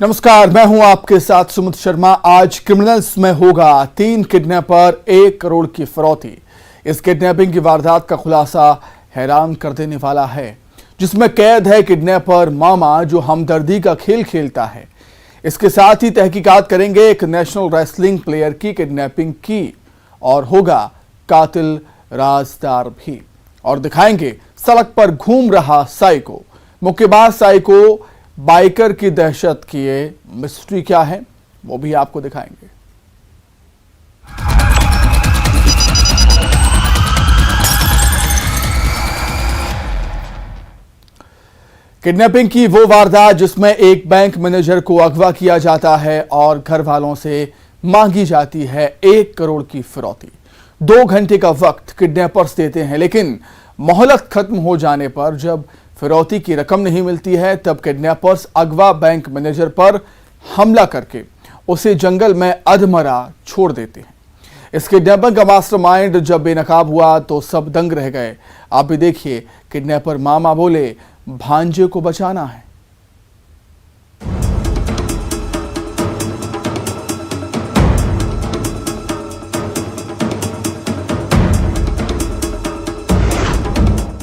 नमस्कार, मैं हूं आपके साथ सुमित शर्मा। आज क्रिमिनल्स में होगा 3 किडनैपर 1 करोड़ की फिरौती। इस किडनैपिंग की वारदात का खुलासा हैरान कर देने वाला है, जिसमें कैद है किडनैपर मामा जो हमदर्दी का खेल खेलता है। इसके साथ ही तहकीकात करेंगे एक नेशनल रेसलिंग प्लेयर की किडनैपिंग की और होगा कातिल राजदार भी, और दिखाएंगे सड़क पर घूम रहा साइको। मुक्केबाज साइको बाइकर की दहशत की ये मिस्ट्री क्या है वो भी आपको दिखाएंगे। किडनैपिंग की वो वारदात जिसमें एक बैंक मैनेजर को अगवा किया जाता है और घर वालों से मांगी जाती है 1 करोड़ की फिरौती। 2 घंटे का वक्त किडनैपर्स देते हैं, लेकिन मोहलत खत्म हो जाने पर जब फिरौती की रकम नहीं मिलती है तब किडनैपर्स अगवा बैंक मैनेजर पर हमला करके उसे जंगल में अधमरा छोड़ देते हैं। इस किडनैपिंग का मास्टरमाइंड जब बेनकाब हुआ तो सब दंग रह गए। आप भी देखिए, किडनैपर मामा बोले भांजे को बचाना है।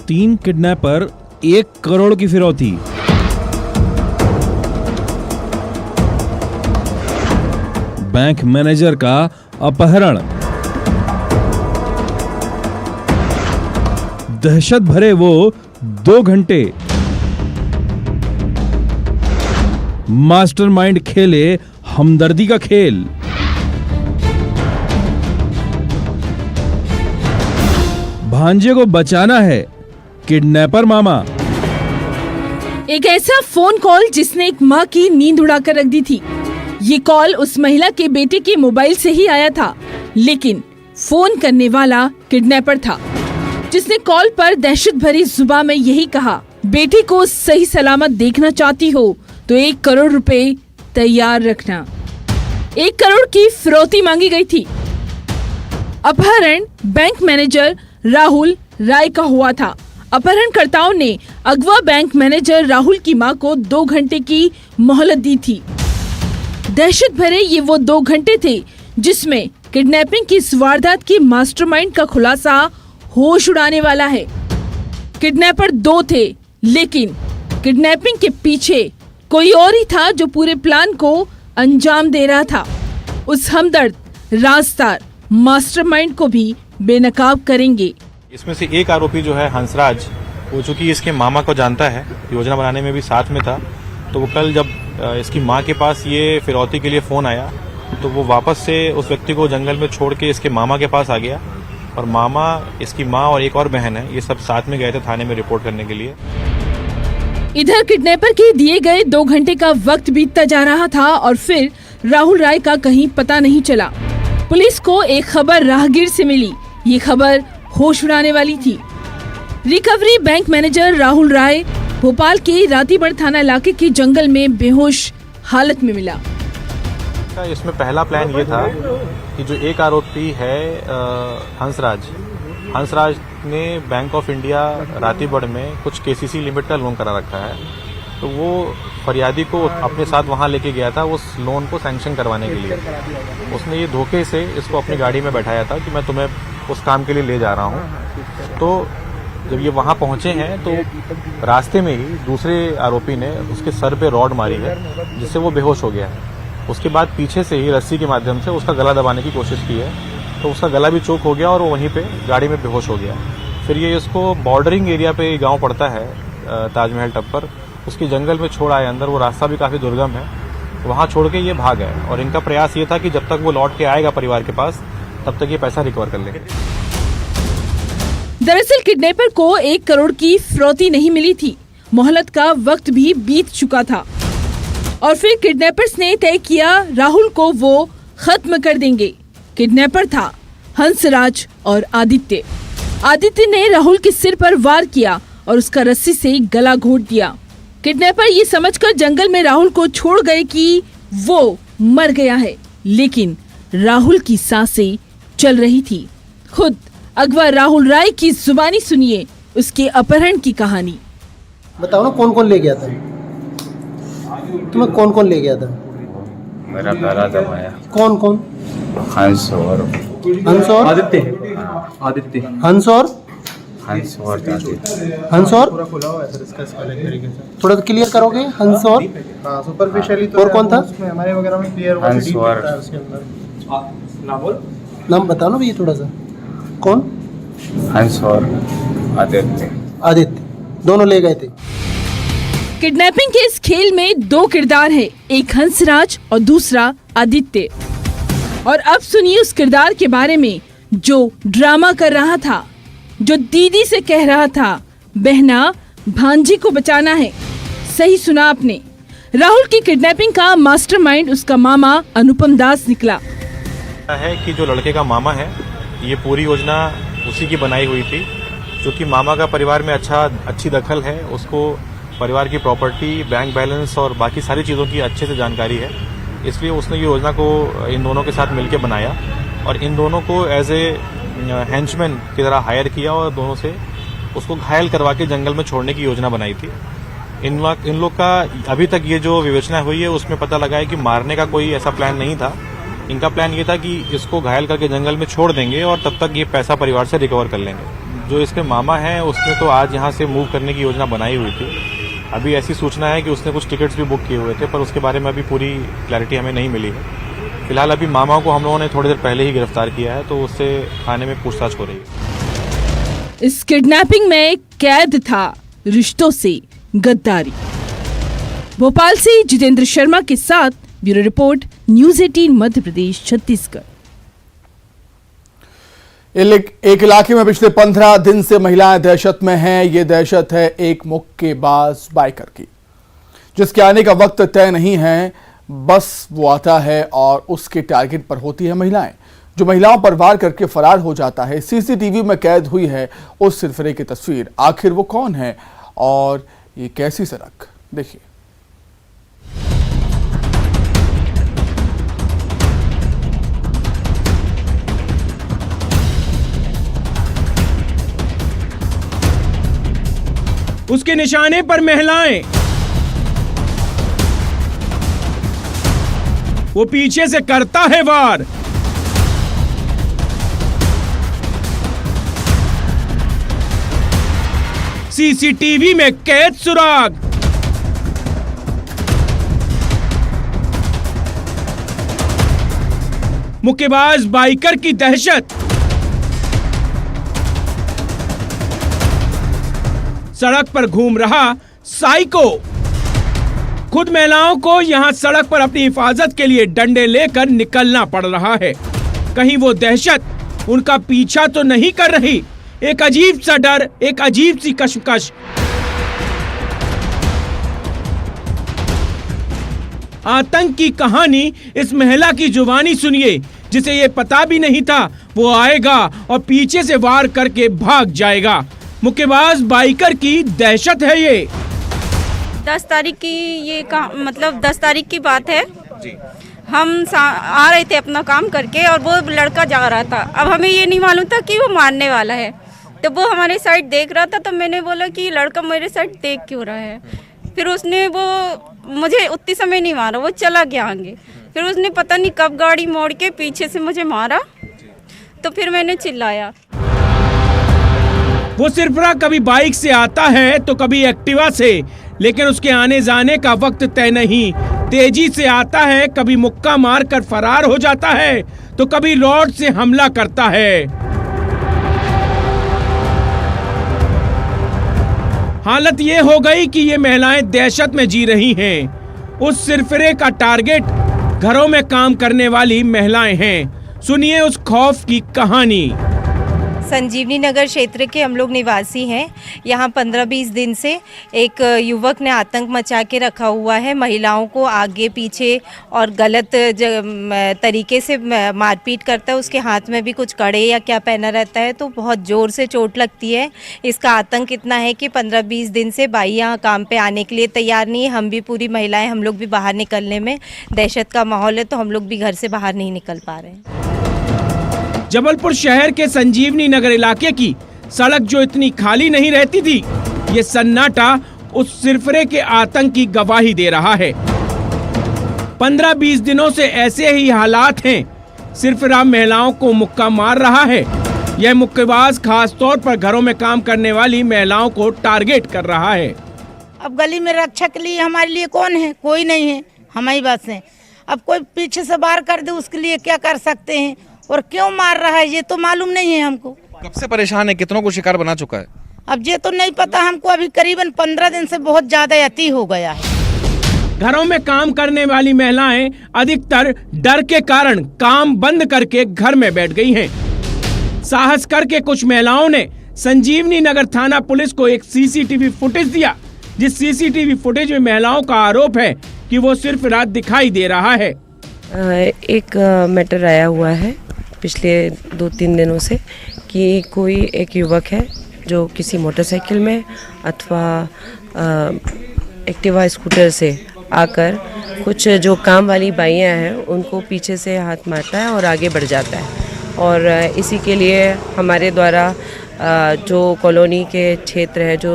तीन किडनैपर 1 करोड़ की फिरौती। बैंक मैनेजर का अपहरण। दहशत भरे वो 2 घंटे। मास्टरमाइंड खेले हमदर्दी का खेल। भांजे को बचाना है, किडनैपर मामा। एक ऐसा फोन कॉल जिसने एक माँ की नींद उड़ाकर रख दी थी। ये कॉल उस महिला के बेटे के मोबाइल से ही आया था, लेकिन फोन करने वाला किडनैपर था, जिसने कॉल पर दहशत भरी जुबान में यही कहा, बेटी को सही सलामत देखना चाहती हो तो 1 करोड़ रुपए तैयार रखना। 1 करोड़ की फिरौती मांगी गई थी। अपहरण बैंक मैनेजर राहुल राय का हुआ था। अपहरणकर्ताओं ने अगवा बैंक मैनेजर राहुल की मां को 2 घंटे की मोहलत दी थी। दहशत भरे ये वो 2 घंटे थे जिसमें किडनैपिंग की इस वारदात की मास्टरमाइंड का खुलासा होश उड़ाने वाला है। किडनैपर 2 थे, लेकिन किडनैपिंग के पीछे कोई और ही था जो पूरे प्लान को अंजाम दे रहा था। उस हमदर्द राजदार मास्टरमाइंड को भी बेनकाब करेंगे। इसमें से एक आरोपी जो है हंसराज, वो चूंकि इसके मामा को जानता है, योजना बनाने में भी साथ में था, तो वो कल जब इसकी माँ के पास ये फिरौती के लिए फोन आया तो वो वापस से उस व्यक्ति को जंगल में छोड़ के इसके मामा के पास आ गया, और मामा, इसकी माँ और एक और बहन है, ये सब साथ में गए थे थाने में रिपोर्ट करने के लिए। इधर किडनैपर के दिए गए 2 घंटे का वक्त बीतता जा रहा था और फिर राहुल राय का कहीं पता नहीं चला। पुलिस को एक खबर राहगीर से मिली। ये खबर होश उड़ाने वाली थी। रिकवरी बैंक मैनेजर राहुल राय भोपाल के रातीबड़ थाना इलाके के जंगल में बेहोश हालत में मिला। इसमें पहला प्लान ये था कि जो एक आरोपी है हंसराज ने बैंक ऑफ इंडिया रातीबड़ में कुछ केसीसी लिमिट का लोन करा रखा है, तो वो फरियादी को अपने साथ वहां लेके गया था उस लोन को सैंक्शन करवाने के लिए। उसने ये धोखे से इसको अपनी गाड़ी में बैठाया था कि मैं तुम्हें उस काम के लिए ले जा रहा हूं। तो जब ये वहां पहुंचे हैं तो रास्ते में ही दूसरे आरोपी ने उसके सर पे रॉड मारी है, जिससे वो बेहोश हो गया है। उसके बाद पीछे से ही रस्सी के माध्यम से उसका गला दबाने की कोशिश की है, तो उसका गला भी चोक हो गया और वो वहीं पे गाड़ी में बेहोश हो गया। फिर ये इसको बॉर्डरिंग एरिया पे गाँव पड़ता है ताजमहल टप पर, उसके जंगल में छोड़ आए अंदर। वो रास्ता भी काफी दुर्गम है, वहां छोड़ के ये भाग गए, और इनका प्रयास ये था कि जब तक वो लौट के आएगा परिवार के पास तब तक ये पैसा रिकवर कर लेंगे। दरअसल किडनैपर को 1 करोड़ की फिरौती नहीं मिली थी। मोहलत का वक्त भी बीत चुका था और फिर किडनैपर्स ने तय किया राहुल को वो खत्म कर देंगे। किडनैपर था हंसराज और आदित्य। आदित्य ने राहुल के सिर पर वार किया और उसका रस्सी से गला घोट दिया। किडनैपर ये समझकर जंगल में राहुल को छोड़ गए कि वो मर गया है, लेकिन राहुल की सांसें चल रही थी। खुद अगवा राहुल राय की जुबानी सुनिए उसके अपहरण की कहानी। बताओ ना, कौन कौन ले गया था? तुम्हें कौन कौन ले गया था? मेरा पहला दम आया। कौन कौन? हंस और हंस और आदित्य हंस और आदित्य। हंस और थोड़ा तो क्लियर करोगे? हंस और सुपरफिशियली तो और कौन था? उसमें हमारे वगैरह में क्लियर हुआ हंस और उसके अंदर नाम बताओ ना भैया थोड़ा सा। कौन? हंस और आदित्य। आदित्य दोनों ले गए थे। किडनैपिंग के इस खेल में दो किरदार हैं, एक हंसराज और दूसरा आदित्य। और अब सुनिए उस किरदार के बारे में जो ड्रामा कर रहा था, जो दीदी से कह रहा था बहना भांजी को बचाना है। सही सुना आपने। राहुल की किडनैपिंग का मास्टरमाइंड उसका मामा अनुपम दास निकला है कि जो लड़के का मामा है, ये पूरी योजना उसी की बनाई हुई थी। क्योंकि मामा का परिवार में अच्छी दखल है, उसको परिवार की प्रॉपर्टी, बैंक बैलेंस और बाकी सारी चीज़ों की अच्छे से जानकारी है। इसलिए उसने ये योजना को इन दोनों के साथ मिलकर बनाया और इन दोनों को एज ए हैंचमैन की तरह हायर किया और दोनों से उसको घायल करवा के जंगल में छोड़ने की योजना बनाई थी। इन लोग का अभी तक ये जो विवेचना हुई है उसमें पता लगा है कि मारने का कोई ऐसा प्लान नहीं था। इनका प्लान ये था कि इसको घायल करके जंगल में छोड़ देंगे और तब तक ये पैसा परिवार से रिकवर कर लेंगे। जो इसके मामा हैं उसने तो आज यहाँ से मूव करने की योजना बनाई हुई थी। अभी ऐसी सूचना है कि उसने कुछ टिकट्स भी बुक किए हुए थे, पर उसके बारे में अभी पूरी क्लैरिटी हमें नहीं मिली है। फिलहाल अभी मामा को हम लोगों ने थोड़ी देर पहले ही गिरफ्तार किया है, तो उससे थाने में पूछताछ हो रही है। इस किडनैपिंग में कैद था रिश्तों से गद्दारी। भोपाल से जितेंद्र शर्मा के साथ bureau report, news 18 Madhya Pradesh Chhattisgarh. एक इलाके में पिछले 15 दिन से महिलाएं दहशत में हैं। ये दहशत है एक मुक्केबाज बाइकर की, जिसके आने का वक्त तय नहीं है। बस वो आता है और उसके टारगेट पर होती है महिलाएं, जो महिलाओं पर वार करके फरार हो जाता है। सीसीटीवी में कैद हुई है उस सिरफिरे की तस्वीर। आखिर वो कौन है और ये कैसी सड़क, देखिए। उसके निशाने पर महिलाएं, वो पीछे से करता है वार। सीसीटीवी में कैद सुराग। मुक्केबाज बाइकर की दहशत। सड़क पर घूम रहा साइको। खुद महिलाओं को यहां सड़क पर अपनी हिफाजत के लिए डंडे लेकर निकलना पड़ रहा है। कहीं वो दहशत उनका पीछा तो नहीं कर रही। एक अजीब सा डर, एक अजीब सी कश्मकश। आतंक की कहानी इस महिला की जुबानी सुनिए, जिसे ये पता भी नहीं था वो आएगा और पीछे से वार करके भाग जाएगा। मुक्केबाज बाइकर की दहशत है ये। 10 तारीख की ये मतलब 10 तारीख की बात है जी। हम आ रहे थे अपना काम करके और वो लड़का जा रहा था। अब हमें ये नहीं मालूम था कि वो मारने वाला है, तो वो हमारे साइड देख रहा था। तो मैंने बोला कि लड़का मेरे साइड देख क्यों रहा है। फिर उसने वो मुझे उतनी समय नहीं मारा, वो चला गया आगे। फिर उसने पता नहीं कब गाड़ी मोड़ के पीछे से मुझे मारा, तो फिर मैंने चिल्लाया। वो सिरफिरा कभी बाइक से आता है तो कभी एक्टिवा से, लेकिन उसके आने जाने का वक्त तय नहीं। तेजी से आता है, कभी मुक्का मार कर फरार हो जाता है, तो कभी रॉड से हमला करता है। हालत ये हो गई कि ये महिलाएं दहशत में जी रही हैं। उस सिरफिरे का टारगेट घरों में काम करने वाली महिलाएं हैं। सुनिए उस खौफ की कहानी। संजीवनी नगर क्षेत्र के हम लोग निवासी हैं। यहाँ 15-20 दिन से एक युवक ने आतंक मचा के रखा हुआ है। महिलाओं को आगे पीछे और गलत तरीके से मारपीट करता है। उसके हाथ में भी कुछ कड़े या क्या पहना रहता है, तो बहुत ज़ोर से चोट लगती है। इसका आतंक इतना है कि 15-20 दिन से बाई यहाँ काम पे आने के लिए तैयार नहीं है। हम भी पूरी महिलाएं, हम लोग भी बाहर निकलने में दहशत का माहौल है, तो हम लोग भी घर से बाहर नहीं निकल पा रहे हैं। जबलपुर शहर के संजीवनी नगर इलाके की सड़क जो इतनी खाली नहीं रहती थी, ये सन्नाटा उस सिरफिरे के आतंक की गवाही दे रहा है। 15-20 दिनों से ऐसे ही हालात हैं। सिरफिराम महिलाओं को मुक्का मार रहा है। यह मुक्केबाज खास तौर पर घरों में काम करने वाली महिलाओं को टारगेट कर रहा है। अब गली में रक्षा के लिए हमारे लिए कौन है? कोई नहीं है। हमारी बात से अब कोई पीछे से बाहर कर दे, उसके लिए क्या कर सकते हैं और क्यों मार रहा है ये तो मालूम नहीं है हमको। कब से परेशान है? कितनों को शिकार बना चुका है? अब ये तो नहीं पता हमको। अभी करीबन 15 दिन से बहुत ज्यादा अति हो गया है। घरों में काम करने वाली महिलाएं अधिकतर डर के कारण काम बंद करके घर में बैठ गई हैं। साहस करके कुछ महिलाओं ने संजीवनी नगर थाना पुलिस को एक सीसीटीवी फुटेज दिया, जिस सीसीटीवी फुटेज में महिलाओं का आरोप है कि वो सिर्फ रात दिखाई दे रहा है। एक मैटर आया हुआ है पिछले 2-3 दिनों से कि कोई एक युवक है जो किसी मोटरसाइकिल में अथवा एक्टिवा स्कूटर से आकर कुछ जो काम वाली बाइयाँ हैं उनको पीछे से हाथ मारता है और आगे बढ़ जाता है। और इसी के लिए हमारे द्वारा जो कॉलोनी के क्षेत्र है जो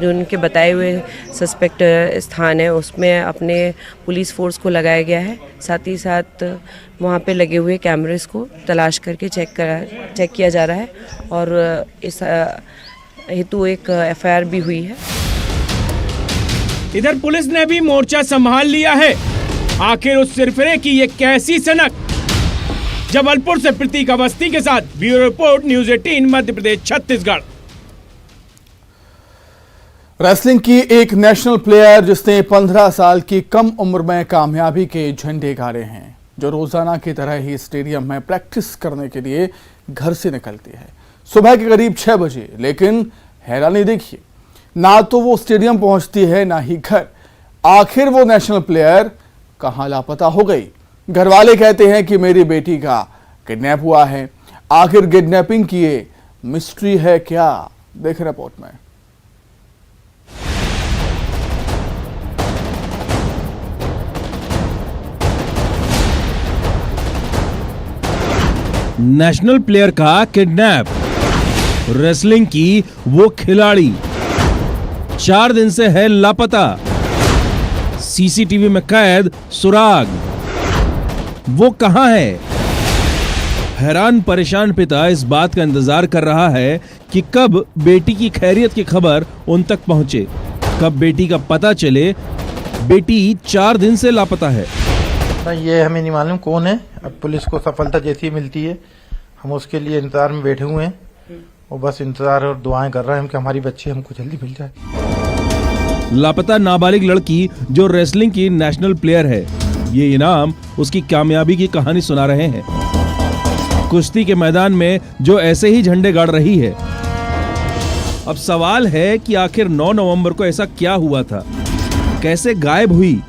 उनके बताए हुए सस्पेक्ट स्थान है उसमें अपने पुलिस फोर्स को लगाया गया है। साथ ही साथ वहाँ पे लगे हुए कैमरेस को तलाश करके चेक किया जा रहा है और इस हेतु एक एफआईआर भी हुई है। इधर पुलिस ने भी मोर्चा संभाल लिया है। आखिर उस सिरफिरे की ये कैसी सनक। जबलपुर से प्रतीक अवस्थी के साथ bureau report, news 18 Madhya Pradesh Chhattisgarh. Wrestling की एक नेशनल प्लेयर जिसने 15 साल की कम उम्र में कामयाबी के झंडे गाड़े हैं, जो रोजाना की तरह ही स्टेडियम में प्रैक्टिस करने के लिए घर से निकलती है सुबह के करीब 6 बजे। लेकिन हैरानी देखिए, ना तो वो स्टेडियम पहुंचती है ना ही घर। आखिर वो नेशनल प्लेयर कहां लापता हो गई? घर वाले कहते हैं कि मेरी बेटी का किडनैप हुआ है। आखिर किडनैपिंग की ये मिस्ट्री है क्या? देखें रिपोर्ट में। नेशनल प्लेयर का किडनैप। रेसलिंग की वो खिलाड़ी 4 दिन से है लापता। सीसीटीवी में कैद सुराग। वो कहां है? हैरान परेशान पिता इस बात का इंतजार कर रहा है कि कब बेटी की खैरियत की खबर उन तक पहुंचे, कब बेटी का पता चले। बेटी 4 दिन से लापता है। ये हमें नहीं मालूम कौन है। अब पुलिस को सफलता जैसी मिलती है हम उसके लिए इंतजार में बैठे हुए हैं और बस इंतजार और दुआएं कर रहे हैं कि हमारी बच्ची हमको जल्दी मिल जाए। लापता नाबालिग लड़की जो रेसलिंग की नेशनल प्लेयर है, ये इनाम उसकी कामयाबी की कहानी सुना रहे हैं। कुश्ती के मैदान में जो ऐसे ही झंडे गाड़ रही है। अब सवाल है कि आखिर 9 नवंबर को ऐसा क्या हुआ था? कैसे गायब हुई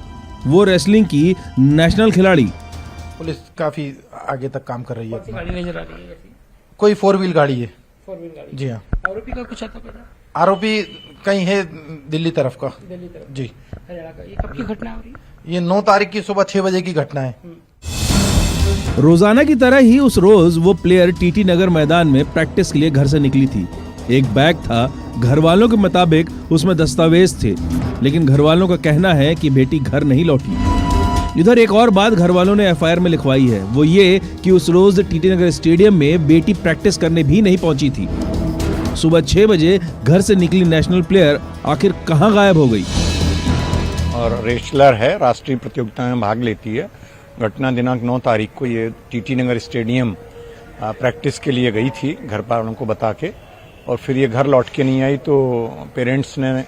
वो रेसलिंग की नेशनल खिलाड़ी? पुलिस काफी आगे तक काम कर रही है। गाड़ी नजर आ रही है? कोई 4 व्हील गाड़ी है। 4 व्हील गाड़ी। जी हाँ। आरोपी का कुछ आता पता? आरोपी कहीं है दिल्ली तरफ का। दिल्ली तरफ जी। हरियाणा का। ये कब की घटना हो रही है? ये 9 तारीख की सुबह 6 बजे की घटना है। रोजाना की तरह ही उस रोज वो प्लेयर टीटी नगर मैदान में प्रैक्टिस के लिए घर से निकली थी। एक बैग था। घर वालों के मुताबिक उसमें दस्तावेज थे, लेकिन घर वालों का कहना है कि बेटी घर नहीं लौटी। इधर एक और बात घर वालों ने एफआईआर में लिखवाई है, वो ये कि उस रोज टीटी नगर स्टेडियम में बेटी प्रैक्टिस करने भी नहीं पहुंची थी। सुबह 6 बजे घर से निकली नेशनल प्लेयर आखिर कहां गायब हो गई? और रेसलर है, राष्ट्रीय प्रतियोगिता में भाग लेती है। घटना दिनांक 9 तारीख को ये टीटी नगर स्टेडियम प्रैक्टिस के लिए गई थी घर वालों को बता के, और फिर ये घर लौट के नहीं आई तो पेरेंट्स ने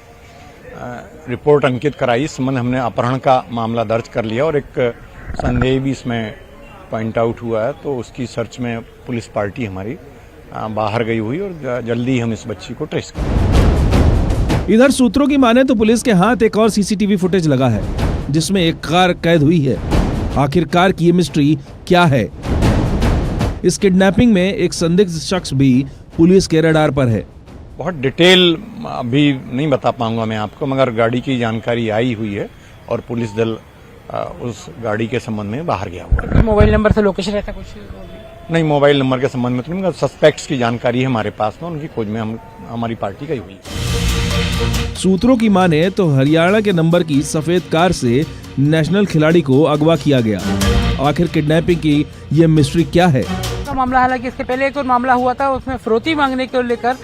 रिपोर्ट अंकित कराई। इस संबंध हमने अपहरण का मामला दर्ज कर लिया और एक संदेह भी इसमें पॉइंट आउट हुआ है, तो उसकी सर्च में पुलिस पार्टी हमारी बाहर गई हुई और जल्दी हम इस बच्ची को ट्रेस करेंगे। इधर सूत्रों की माने तो पुलिस के हाथ एक और सीसीटीवी फुटेज लगा है, जिसमें एक कार कैद हुई है। आखिर कार की ये मिस्ट्री क्या है? इस किडनैपिंग में एक संदिग्ध शख्स भी पुलिस के रडार पर है। बहुत डिटेल अभी नहीं बता पाऊंगा मैं आपको, मगर गाड़ी की जानकारी आई हुई है और पुलिस दल उस गाड़ी के संबंध में बाहर गया हुआ है। मोबाइल नंबर से लोकेशन रहता कुछ नहीं, मोबाइल नंबर के संबंध में तो नहीं, मगर सस्पेक्ट्स की जानकारी है हमारे पास में, उनकी खोज में हमारी पार्टी गई हुई है। सूत्रों की माने तो हरियाणा के नंबर की सफेद कार से नेशनल खिलाड़ी को अगवा किया गया। आखिर किडनैपिंग की ये मिस्ट्री क्या है? मामला, हालांकि इसके पहले एक और मामला हुआ था, उसमें फिरौती मांगने को लेकर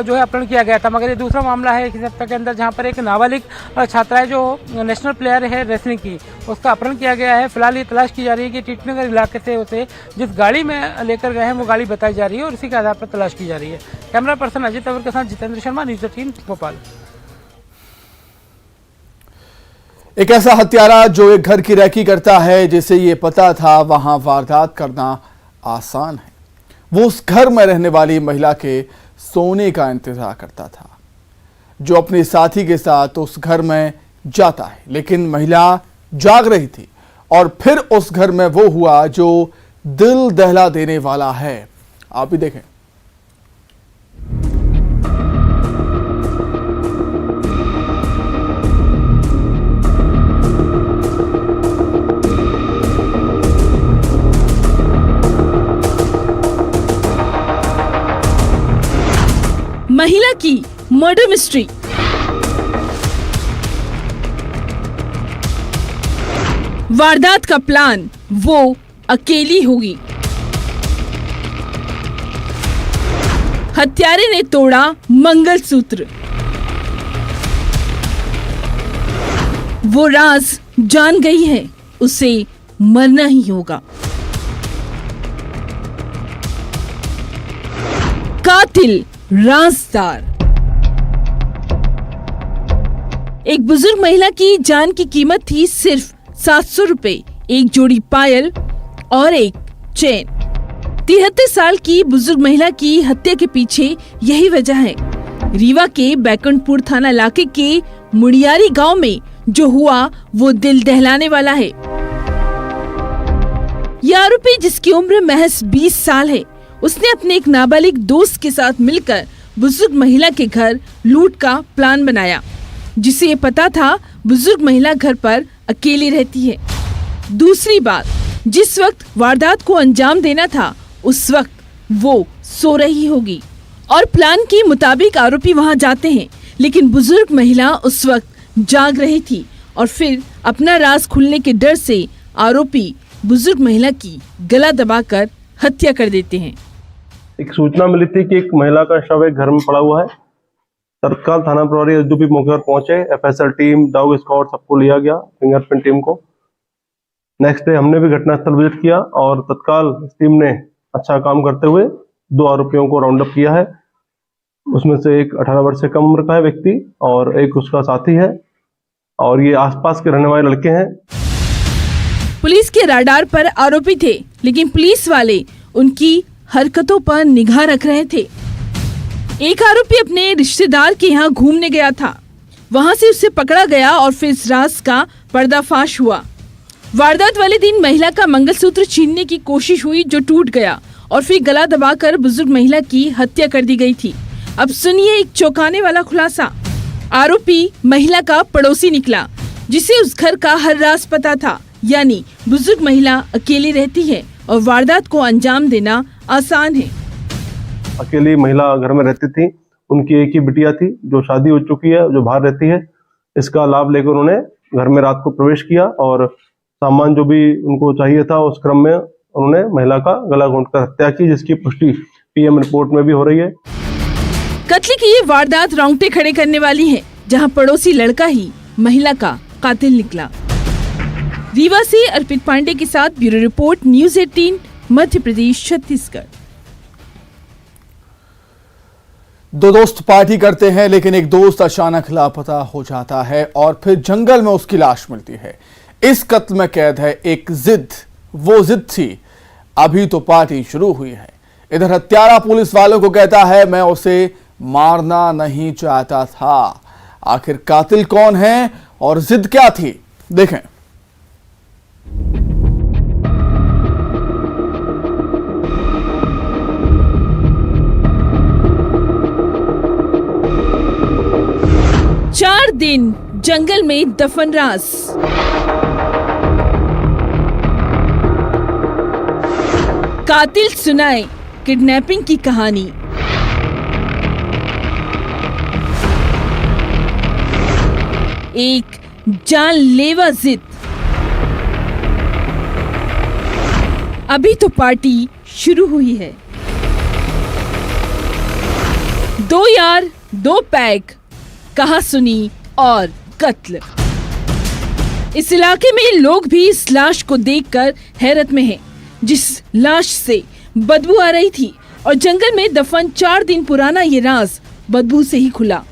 जो है अपहरण किया गया था, मगर ये दूसरा मामला है एक सप्ताह के अंदर जहां पर एक नाबालिग छात्रा है जो नेशनल प्लेयर है रेसलिंग की, उसका अपहरण किया गया है। फिलहाल ये तलाश की जा रही है कि टीटीनगर इलाके से उसे जिस गाड़ी में लेकर गए हैं वो गाड़ी बताई जा रही है और इसी के आधार पर तलाश की जा रही है। कैमरा पर्सन अजय तंवर के साथ जितेंद्र शर्मा, न्यूज़ 18 भोपाल। एक ऐसा हत्यारा जो एक घर की रैकी करता है, जिसे ये पता था वहां वारदात करना आसान है। वो उस घर में रहने वाली महिला के सोने का इंतजार करता था, जो अपने साथी के साथ उस घर में जाता है। लेकिन महिला जाग रही थी और फिर उस घर में वो हुआ जो दिल दहला देने वाला है। आप भी देखें। महिला की मर्डर मिस्ट्री। वारदात का प्लान वो अकेली होगी। हत्यारे ने तोड़ा मंगलसूत्र। वो राज जान गई है, उसे मरना ही होगा। कातिल राजदार। एक बुजुर्ग महिला की जान की कीमत थी सिर्फ 700 रुपए, एक जोड़ी पायल और एक चेन। 73 साल की बुजुर्ग महिला की हत्या के पीछे यही वजह है। रीवा के बैकुंठपुर थाना इलाके के मुड़ियारी गांव में जो हुआ वो दिल दहलाने वाला है। यह आरोपी, जिसकी उम्र महज 20 साल है, उसने अपने एक नाबालिग दोस्त के साथ मिलकर बुजुर्ग महिला के घर लूट का प्लान बनाया, जिसे ये पता था बुजुर्ग महिला घर पर अकेली रहती है। दूसरी बात, जिस वक्त वारदात को अंजाम देना था उस वक्त वो सो रही होगी और प्लान के मुताबिक आरोपी वहां जाते हैं, लेकिन बुजुर्ग महिला उस वक्त जाग रही थी और फिर अपना राज खुलने के डर से आरोपी बुजुर्ग महिला की गला दबाकर हत्या कर देते हैं। एक सूचना मिली थी कि एक महिला का शव एक घर में पड़ा हुआ है। तत्काल थाना प्रभारी एसडीपी मौके पर पहुंचे, एफएसएल टीम, डॉग स्क्वाड सबको लिया गया, फिंगरप्रिंट टीम को। नेक्स्ट डे हमने भी घटनास्थल विजिट किया और तत्काल टीम ने अच्छा काम करते हुए 2 आरोपियों को राउंड अप किया है। उसमें से एक 18 वर्ष से कम उम्र का है व्यक्ति और एक उसका साथी है और ये आसपास के रहने वाले लड़के हैं। पुलिस के राडार पर आरोपी थे, लेकिन पुलिस वाले उनकी हरकतों पर निगाह रख रहे थे। एक आरोपी अपने रिश्तेदार के यहाँ घूमने गया था, वहां से उसे पकड़ा गया और फिर इस राज का पर्दाफाश हुआ। वारदात वाले दिन महिला का मंगलसूत्र छीनने की कोशिश हुई, जो टूट गया और फिर गला दबाकर बुजुर्ग महिला की हत्या कर दी गई थी। अब सुनिए एक चौंकाने वाला खुलासा। आरोपी महिला का पड़ोसी निकला, जिसे उस घर का हर राज पता था, यानी बुजुर्ग महिला अकेली रहती है और वारदात को अंजाम देना आसान है। अकेली महिला घर में रहती थी, उनकी एक ही बिटिया थी जो शादी हो चुकी है, जो बाहर रहती है। इसका लाभ लेकर उन्होंने घर में रात को प्रवेश किया और सामान जो भी उनको चाहिए था उस क्रम में उन्होंने महिला का गला घोंटकर हत्या की, जिसकी पुष्टि पीएम रिपोर्ट में भी हो रही है। कत्ल की ये वारदात रोंगटे खड़े करने वाली है, जहां पड़ोसी लड़का ही महिला का कातिल निकला। रीवा से अर्पित पांडे के साथ bureau report, news 18 Madhya Pradesh Chhattisgarh. 2 दोस्त पार्टी करते हैं, लेकिन एक दोस्त अचानक लापता हो जाता है और फिर जंगल में उसकी लाश मिलती है। इस कत्ल में कैद है एक जिद। वो जिद थी, अभी तो पार्टी शुरू हुई है। इधर हत्यारा पुलिस वालों को कहता है, मैं उसे मारना नहीं चाहता था। आखिर कातिल कौन है और जिद क्या थी, देखें। चार दिन जंगल में दफन राज। कातिल सुनाए किडनैपिंग की कहानी। एक जानलेवा जिद। अभी तो पार्टी शुरू हुई है। 2 यार 2 पैग, कहा सुनी और कत्ल। इस इलाके में लोग भी इस लाश को देखकर हैरत में हैं, जिस लाश से बदबू आ रही थी और जंगल में दफन 4 दिन पुराना ये राज बदबू से ही खुला।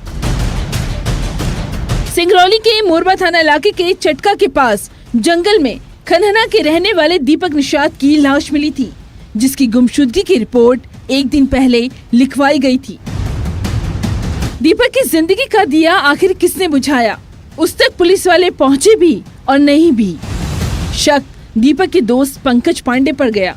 सिंगरौली के मोरबा थाना इलाके के चटका के पास जंगल में खनहना के रहने वाले दीपक निषाद की लाश मिली थी, जिसकी गुमशुदगी की रिपोर्ट 1 दिन पहले लिखवाई गई थी। दीपक की जिंदगी का दिया आखिर किसने बुझाया, उस तक पुलिस वाले पहुंचे भी और नहीं भी। शक दीपक के दोस्त पंकज पांडे पर गया,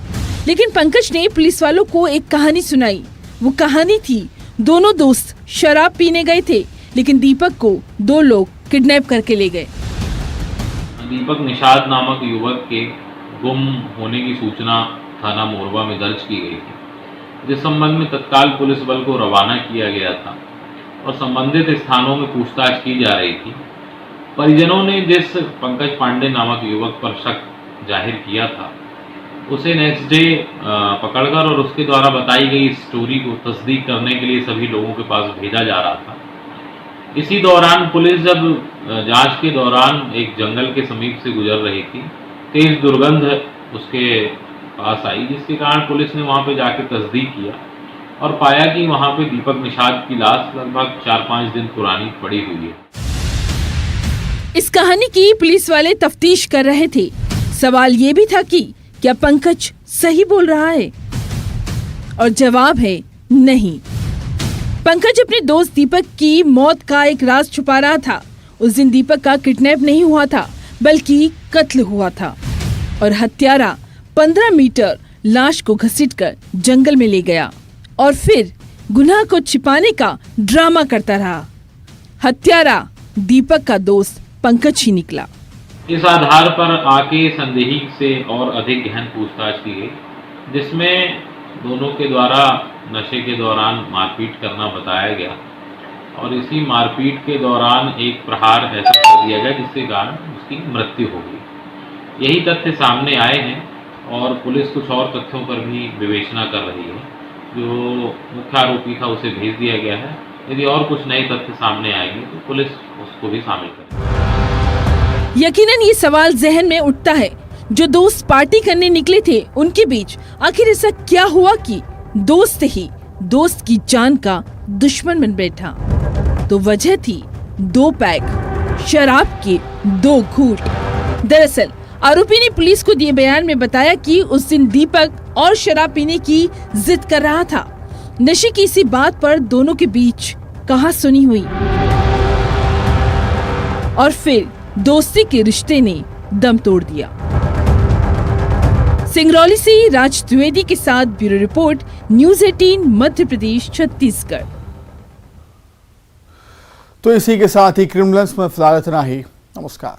लेकिन पंकज ने पुलिस वालों को एक कहानी सुनाई। वो कहानी थी, दोनों दोस्त शराब पीने गए थे, लेकिन दीपक को 2 लोग किडनैप करके ले गए। दीपक निषाद नामक युवक के गुम होने की सूचना थाना मोरबा में दर्ज की गई थी, जिस संबंध में तत्काल पुलिस बल को रवाना किया गया था और संबंधित स्थानों में पूछताछ की जा रही थी। परिजनों ने जिस पंकज पांडे नामक युवक पर शक जाहिर किया था, उसे नेक्स्ट डे पकड़कर और उसके द्वारा बताई गई स्टोरी को तस्दीक करने के लिए सभी लोगों के पास भेजा जा रहा था। इसी दौरान पुलिस जब जांच के दौरान एक जंगल के समीप से गुजर रही थी, तेज दुर्गंध उसके पास आई, जिसके कारण पुलिस ने वहां पे जाकर तस्दीक किया और पाया कि वहां पे दीपक निषाद की लाश लगभग 4-5 दिन पुरानी पड़ी हुई है। इस कहानी की पुलिस वाले तफ्तीश कर रहे थे। सवाल ये भी था कि क्या पंकज सही बोल रहा है, और जवाब है नहीं। पंकज अपने दोस्त दीपक की मौत का एक राज छुपा रहा था। उस दिन दीपक का किडनैप नहीं हुआ था, बल्कि कत्ल हुआ था और हत्यारा 15 मीटर लाश को घसीटकर जंगल में ले गया और फिर गुनाह को छिपाने का ड्रामा करता रहा। हत्यारा दीपक का दोस्त पंकज ही निकला। इस आधार पर आके संदेही से और अधिक गहन पूछताछ की गई, जिसमें दोनों के द्वारा नशे के दौरान मारपीट करना बताया गया और इसी मारपीट के दौरान एक प्रहार ऐसा कर दिया गया जिसके कारण उसकी मृत्यु हो गई। यही तथ्य सामने आए हैं और पुलिस कुछ और तथ्यों पर भी विवेचना कर रही है। जो मुख्य आरोपी था उसे भेज दिया गया है। यदि और कुछ नए तथ्य सामने आएंगे तो पुलिस उसको भी शामिल करेगी। यकीनन ये सवाल जहन में उठता है, जो दोस्त पार्टी करने निकले थे उनके बीच आखिर ऐसा क्या हुआ कि दोस्त ही दोस्त की जान का दुश्मन बन बैठा। तो वजह थी 2 पैक शराब के 2 घूंट। दरअसल आरोपी ने पुलिस को दिए बयान में बताया कि उस दिन दीपक और शराब पीने की जिद कर रहा था। नशे की इसी बात पर दोनों के बीच कहासुनी हुई और फिर दोस्ती के रिश्ते ने दम तोड़ दिया। सिंगरौली से राज द्विवेदी के साथ bureau report, news 18 Madhya Pradesh Chhattisgarh. तो इसी के साथ ही क्रिमिनल्स में फिलहाल इतना ही। नमस्कार।